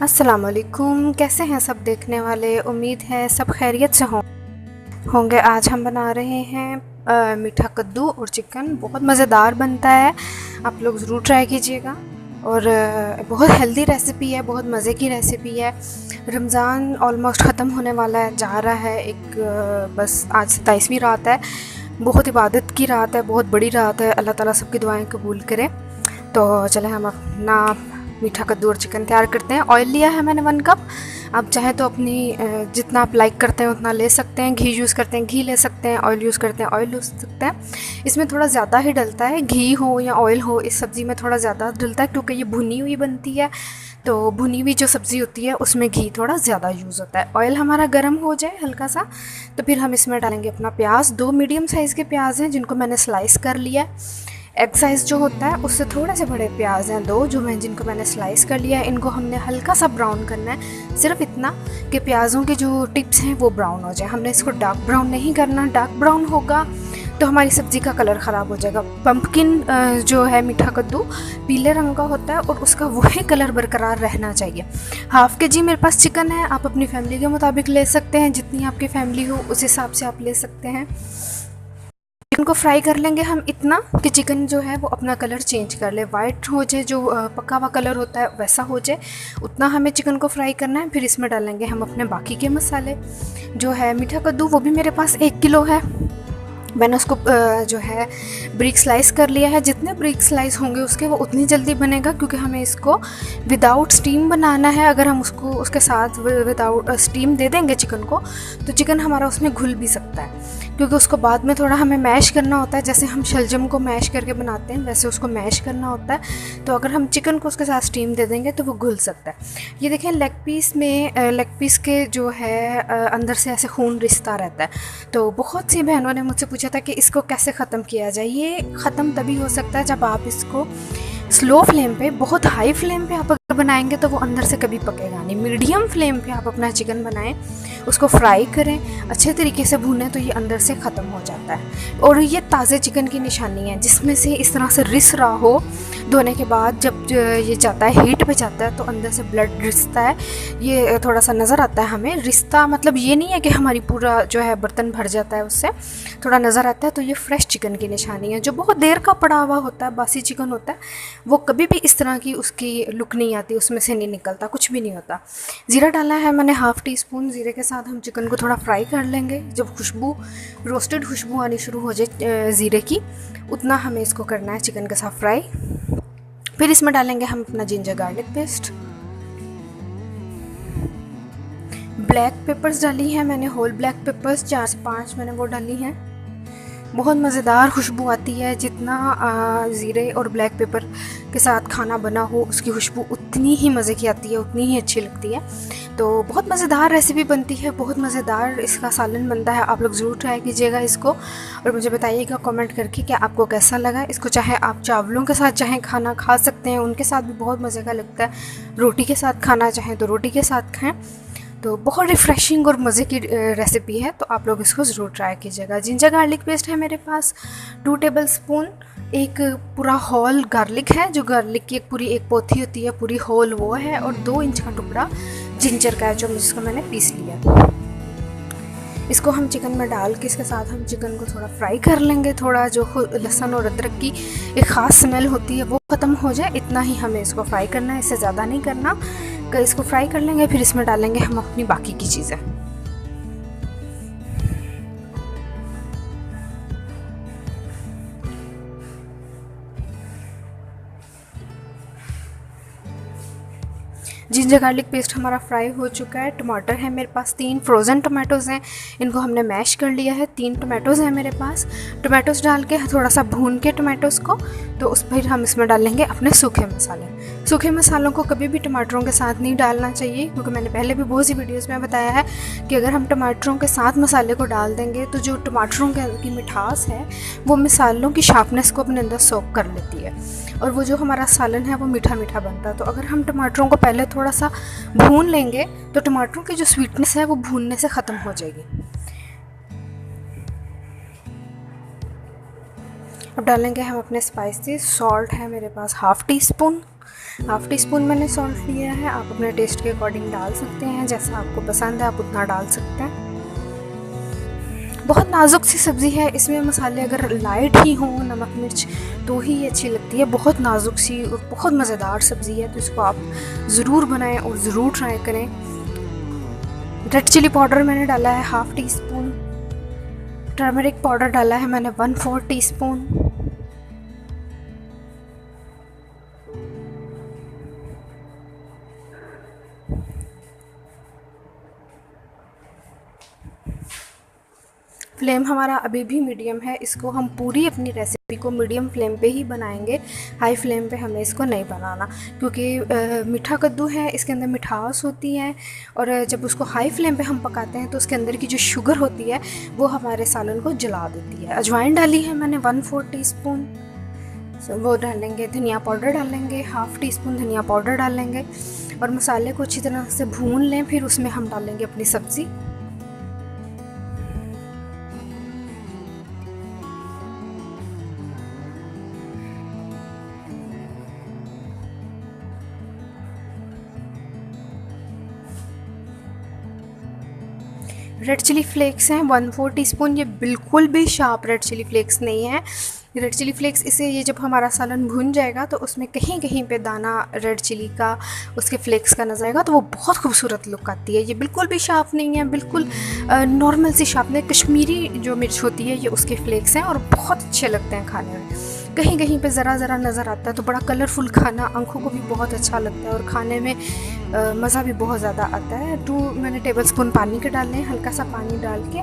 अस्सलाम वालेकुम। कैसे हैं सब देखने वाले? उम्मीद है सब खैरियत से होंगे। आज हम बना रहे हैं मीठा कद्दू और चिकन। बहुत मज़ेदार बनता है, आप लोग ज़रूर ट्राई कीजिएगा। और बहुत हेल्दी रेसिपी है, बहुत मज़े की रेसिपी है। रमज़ान ऑलमोस्ट ख़त्म होने वाला है, जा रहा है बस आज 27वीं रात है। बहुत इबादत की रात है, बहुत बड़ी रात है। अल्लाह ताला सबकी दुआएं कबूल करे। तो चले हम अपना मीठा कद्दू और चिकन तैयार करते हैं। ऑयल लिया है मैंने 1 कप। आप चाहें तो अपनी जितना आप लाइक करते हैं उतना ले सकते हैं। घी यूज़ करते हैं घी ले सकते हैं, ऑयल यूज़ करते हैं ऑयल यूज़ सकते हैं। इसमें थोड़ा ज़्यादा ही डलता है, घी हो या ऑयल हो, इस सब्ज़ी में थोड़ा ज़्यादा डलता है क्योंकि ये भुनी हुई बनती है। तो भुनी हुई जो सब्ज़ी होती है उसमें घी थोड़ा ज़्यादा यूज़ होता है। ऑयल हमारा गर्म हो जाए हल्का सा, तो फिर हम इसमें डालेंगे अपना प्याज। 2 मीडियम साइज़ के प्याज हैं जिनको मैंने स्लाइस कर लिया है। एग साइज़ जो होता है उससे थोड़े से बड़े प्याज हैं 2, जिनको मैंने स्लाइस कर लिया है। इनको हमने हल्का सा ब्राउन करना है, सिर्फ इतना कि प्याज़ों के जो टिप्स हैं वो ब्राउन हो जाए। हमने इसको डार्क ब्राउन नहीं करना, डार्क ब्राउन होगा तो हमारी सब्ज़ी का कलर ख़राब हो जाएगा। पम्पकिन जो है मीठा कद्दू पीले रंग का होता है और उसका वही कलर बरकरार रहना चाहिए। हाफ़ kg मेरे पास चिकन है, आप अपनी फैमिली के मुताबिक ले सकते हैं, जितनी आपकी फैमिली हो उस हिसाब से आप ले सकते हैं। चिकन को फ्राई कर लेंगे हम इतना कि चिकन जो है वो अपना कलर चेंज कर ले, वाइट हो जाए, जो पका हुआ कलर होता है वैसा हो जाए, उतना हमें चिकन को फ्राई करना है। फिर इसमें डालेंगे हम अपने बाकी के मसाले। जो है मीठा कद्दू वो भी मेरे पास 1 किलो है। मैंने उसको जो है ब्रिक स्लाइस कर लिया है। जितने ब्रिक स्लाइस होंगे उसके वो उतनी जल्दी बनेगा, क्योंकि हमें इसको विदाउट स्टीम बनाना है। अगर हम उसके साथ विदाउट स्टीम दे देंगे चिकन को, तो चिकन हमारा उसमें घुल भी सकता है, क्योंकि उसको बाद में थोड़ा हमें मैश करना होता है। जैसे हम शलजम को मैश करके बनाते हैं वैसे उसको मैश करना होता है। तो अगर हम चिकन को उसके साथ स्टीम दे देंगे तो वो घुल सकता है। ये देखें, लेग पीस के जो है अंदर से ऐसे खून रिश्ता रहता है। तो बहुत सी बहनों ने मुझसे पूछा था कि इसको कैसे ख़त्म किया जाए। ये ख़त्म तभी हो सकता है जब आप इसको स्लो फ्लेम पे, बहुत हाई फ्लेम पे आप अगर बनाएंगे तो वो अंदर से कभी पकेगा नहीं। मीडियम फ्लेम पे आप अपना चिकन बनाएं, उसको फ्राई करें, अच्छे तरीके से भूनें, तो ये अंदर से ख़त्म हो जाता है। और ये ताज़े चिकन की निशानी है, जिसमें से इस तरह से रिस रहा हो धोने के बाद, जब ये जाता है हीट पे जाता है तो अंदर से ब्लड रिसता है। ये थोड़ा सा नज़र आता है हमें। रिश्ता मतलब ये नहीं है कि हमारी पूरा जो है बर्तन भर जाता है, उससे थोड़ा नज़र आता है। तो ये फ्रेश चिकन की निशानी है। जो बहुत देर का पड़ा हुआ होता है, बासी चिकन होता है, वो कभी भी इस तरह की उसकी लुक नहीं आती, उसमें से नहीं निकलता, कुछ भी नहीं होता। ज़ीरा डाला है मैंने 1/2 टीस्पून। ज़ीरे के साथ हम चिकन को थोड़ा फ्राई कर लेंगे। जब रोस्टेड खुशबू आनी शुरू हो जाए ज़ीरे की, उतना हमें इसको करना है चिकन के साथ फ्राई। फिर इसमें डालेंगे हम अपना ginger garlic paste. Black papers डाली हैं मैंने, होल ब्लैक पेपर्स 4 से 5 मैंने वो डाली हैं। बहुत मज़ेदार खुशबू आती है। जितना ज़ीरे और ब्लैक पेपर के साथ खाना बना हो उसकी खुशबू उतनी ही मज़े की आती है, उतनी ही अच्छी लगती है। तो बहुत मज़ेदार रेसिपी बनती है, बहुत मज़ेदार इसका सालन बनता है। आप लोग ज़रूर ट्राई कीजिएगा इसको और मुझे बताइएगा कमेंट करके कि आपको कैसा लगा। इसको चाहे आप चावलों के साथ चाहे खाना खा सकते हैं, उनके साथ भी बहुत मज़े का लगता है। रोटी के साथ खाना चाहें तो रोटी के साथ खाएँ। तो बहुत रिफ़्रेशिंग और मज़े की रेसिपी है, तो आप लोग इसको ज़रूर ट्राई कीजिएगा। जिंजर गार्लिक पेस्ट है मेरे पास 2 टेबलस्पून। एक पूरा होल गार्लिक है, जो गार्लिक की एक पोथी होती है पूरी होल, वो है। और 2 इंच का टुकड़ा जिंजर का है, जिसको मैंने पीस लिया। इसको हम चिकन में डाल के इसके साथ हम चिकन को थोड़ा फ्राई कर लेंगे। थोड़ा जो लहसुन और अदरक की एक ख़ास स्मेल होती है वो ख़त्म हो जाए, इतना ही हमें इसको फ्राई करना है, इससे ज़्यादा नहीं करना। इसको फ्राई कर लेंगे, फिर इसमें डालेंगे हम अपनी बाकी की चीज़ें। जिंजर गार्लिक पेस्ट हमारा फ्राई हो चुका है। टमाटर है मेरे पास 3 फ्रोज़न टमाटोज़ हैं, इनको हमने मैश कर लिया है। 3 टमाटोज़ हैं मेरे पास। टमाटोज़ डाल के थोड़ा सा भून के टमाटोज़ को, तो उस पर हम इसमें डालेंगे अपने सूखे मसाले। सूखे मसालों को कभी भी टमाटरों के साथ नहीं डालना चाहिए, क्योंकि मैंने पहले भी बहुत सी वीडियोज़ में बताया है कि अगर हम टमाटरों के साथ मसाले को डाल देंगे तो जो टमाटरों की मिठास है वो मसालों की शार्पनेस को अपने अंदर सोक कर लेती है, और वो जो हमारा सालन है वो मीठा मीठा बनता है। तो अगर हम टमाटरों को पहले थोड़ा सा भून लेंगे तो टमाटरों की जो स्वीटनेस है वो भूनने से ख़त्म हो जाएगी। अब डालेंगे हम अपने स्पाइसेस। सॉल्ट है मेरे पास हाफ़ टी स्पून मैंने सॉल्ट लिया है। आप अपने टेस्ट के अकॉर्डिंग डाल सकते हैं, जैसा आपको पसंद है आप उतना डाल सकते हैं। बहुत नाजुक सी सब्ज़ी है, इसमें मसाले अगर लाइट ही हों, नमक मिर्च, तो ही ये अच्छी लगती है। बहुत नाजुक सी और बहुत मज़ेदार सब्ज़ी है, तो इसको आप ज़रूर बनाएं और ज़रूर ट्राई करें। रेड चिली पाउडर मैंने डाला है half tea spoon. Turmeric powder डाला है मैंने 1/4 टीस्पून। फ्लेम हमारा अभी भी मीडियम है। इसको हम पूरी अपनी रेसिपी को मीडियम फ्लेम पे ही बनाएंगे, हाई फ्लेम पे हमें इसको नहीं बनाना, क्योंकि मीठा कद्दू है, इसके अंदर मिठास होती है और जब उसको हाई फ्लेम पे हम पकाते हैं तो उसके अंदर की जो शुगर होती है वो हमारे सालन को जला देती है। अजवाइन डाली है मैंने 1/4 टीस्पून, वो डालेंगे। धनिया पाउडर डालेंगे हाफ़ टी स्पून, धनिया पाउडर डालेंगे और मसाले को अच्छी तरह से भून लें। फिर उसमें हम डालेंगे अपनी सब्ज़ी। रेड चिली फ्लेक्स हैं 1/4 टीस्पून। ये बिल्कुल भी शार्प रेड चिली फ्लेक्स नहीं है। रेड चिली फ्लेक्स इससे ये जब हमारा सालन भुन जाएगा तो उसमें कहीं कहीं पे दाना रेड चिली का, उसके फ्लेक्स का नज़र आएगा, तो वो बहुत खूबसूरत लुक आती है। ये बिल्कुल भी शार्प नहीं है, बिल्कुल नॉर्मल सी शार्प नहीं। कश्मीरी जो मिर्च होती है ये उसके फ्लेक्स हैं और बहुत अच्छे लगते हैं खाने में। कहीं कहीं पे ज़रा ज़रा नज़र आता है तो बड़ा कलरफुल खाना आंखों को भी बहुत अच्छा लगता है और खाने में मज़ा भी बहुत ज़्यादा आता है। 2 मैंने टेबल स्पून पानी के डालने हैं। हल्का सा पानी डाल के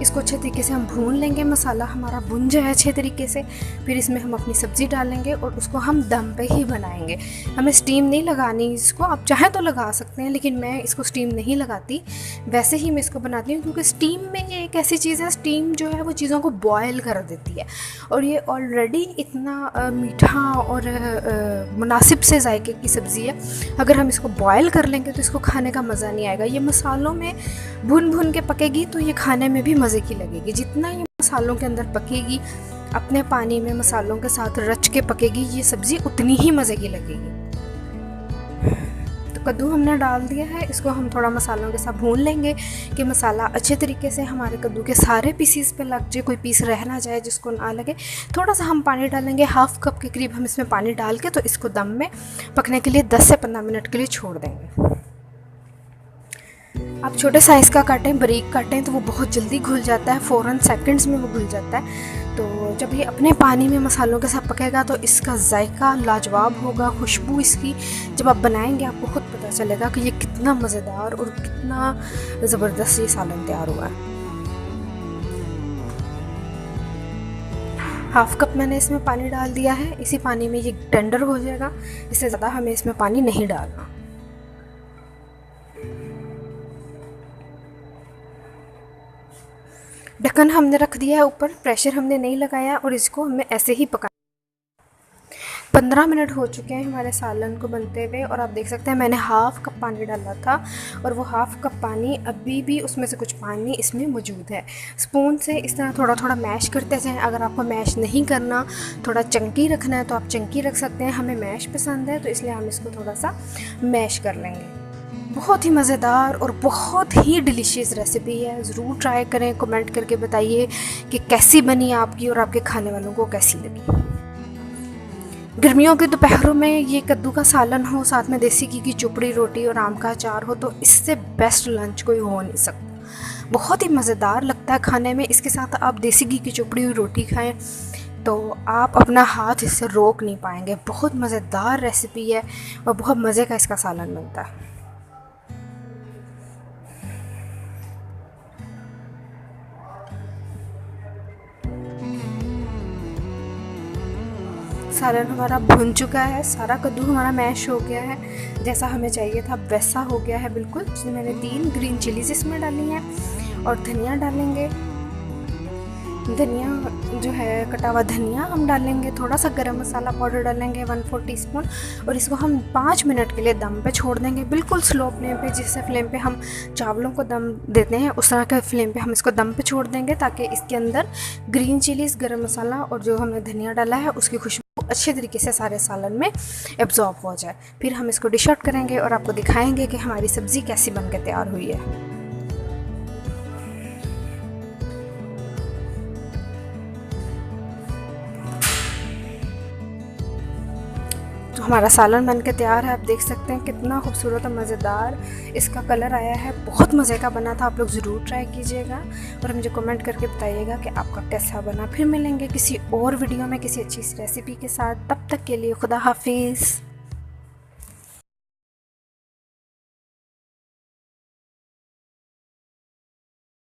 इसको अच्छे तरीके से हम भून लेंगे। मसाला हमारा भुन जाए अच्छे तरीके से, फिर इसमें हम अपनी सब्ज़ी डालेंगे और उसको हम दम पे ही बनाएंगे। हमें स्टीम नहीं लगानी इसको, आप चाहें तो लगा सकते हैं, लेकिन मैं इसको स्टीम नहीं लगाती, वैसे ही मैं इसको बनाती हूँ, क्योंकि स्टीम में ये एक ऐसी चीज़ है, स्टीम जो है वो चीज़ों को बॉयल कर देती है और ये ऑलरेडी इतना मीठा और मुनासिब से जायके की सब्ज़ी है। अगर हम इसको बॉयल कर लेंगे तो इसको खाने का मज़ा नहीं आएगा। ये मसालों में भुन भुन के पकेगी तो ये खाने में भी मज़े की लगेगी। जितना ये मसालों के अंदर पकेगी, अपने पानी में मसालों के साथ रच के पकेगी, ये सब्ज़ी उतनी ही मज़े की लगेगी। तो कद्दू हमने डाल दिया है, इसको हम थोड़ा मसालों के साथ भून लेंगे कि मसाला अच्छे तरीके से हमारे कद्दू के सारे पीसीस पे लग जाए, कोई पीस रह ना जाए जिसको ना लगे। थोड़ा सा हम पानी डालेंगे, हाफ़ कप के करीब हम इसमें पानी डाल के तो इसको दम में पकने के लिए 10 से 15 मिनट के लिए छोड़ देंगे। आप छोटे साइज़ का काटें, बारीक काटें तो वो बहुत जल्दी घुल जाता है, फ़ौरन सेकंड्स में वो घुल जाता है। तो जब ये अपने पानी में मसालों के साथ पकेगा तो इसका जायका लाजवाब होगा, खुशबू इसकी जब आप बनाएंगे आपको खुद पता चलेगा कि ये कितना मज़ेदार और कितना ज़बरदस्त ये सालन तैयार हुआ है। हाफ़ कप मैंने इसमें पानी डाल दिया है, इसी पानी में ये टेंडर हो जाएगा, इससे ज़्यादा हमें इसमें पानी नहीं डालना। ढक्कन हमने रख दिया है ऊपर, प्रेशर हमने नहीं लगाया और इसको हमें ऐसे ही पकाना। 15 मिनट हो चुके हैं हमारे सालन को बनते हुए और आप देख सकते हैं मैंने हाफ़ कप पानी डाला था और वो हाफ़ कप पानी अभी भी उसमें से कुछ पानी इसमें मौजूद है। स्पून से इस तरह थोड़ा थोड़ा मैश करते जाएं। अगर आपको मैश नहीं करना, थोड़ा चंकी रखना है तो आप चंकी रख सकते हैं। हमें मैश पसंद है तो इसलिए हम इसको थोड़ा सा मैश कर लेंगे। बहुत ही मज़ेदार और बहुत ही डिलीशियस रेसिपी है, ज़रूर ट्राई करें। कमेंट करके बताइए कि कैसी बनी आपकी और आपके खाने वालों को कैसी लगी। गर्मियों के दोपहरों में ये कद्दू का सालन हो, साथ में देसी घी की चुपड़ी रोटी और आम का अचार हो, तो इससे बेस्ट लंच कोई हो नहीं सकता। बहुत ही मज़ेदार लगता है खाने में। इसके साथ आप देसी घी की चुपड़ी हुई रोटी खाएं तो आप अपना हाथ इससे रोक नहीं पाएंगे। बहुत मज़ेदार रेसिपी है और बहुत मज़े का इसका सालन बनता है। सालन हमारा भुन चुका है, सारा कद्दू हमारा मैश हो गया है, जैसा हमें चाहिए था वैसा हो गया है बिल्कुल। जिसमें मैंने 3 ग्रीन चिलीज इसमें डाली हैं और धनिया डालेंगे। धनिया जो है, कटा हुआ धनिया हम डालेंगे, थोड़ा सा गरम मसाला पाउडर डालेंगे 1/4 टीस्पून, और इसको हम 5 मिनट के लिए दम पे छोड़ देंगे, बिल्कुल स्लो फ्लेम पे। जिस फ्लेम पे हम चावलों को दम देते हैं उस तरह के फ्लेम पे हम इसको दम पे छोड़ देंगे, ताकि इसके अंदर ग्रीन चिलीज़, गरम मसाला और जो हमने धनिया डाला है उसकी खुशबू अच्छे तरीके से सारे सालन में एब्जॉर्ब हो जाए। फिर हम इसको डिश आउट करेंगे और आपको दिखाएंगे कि हमारी सब्ज़ी कैसी बन के तैयार हुई है। तो हमारा सालन बन के तैयार है। आप देख सकते हैं कितना खूबसूरत और मज़ेदार इसका कलर आया है। बहुत मज़े का बना था, आप लोग ज़रूर ट्राई कीजिएगा और मुझे कमेंट करके बताइएगा कि आपका कैसा बना। फिर मिलेंगे किसी और वीडियो में किसी अच्छी रेसिपी के साथ। तब तक के लिए खुदा हाफिज़।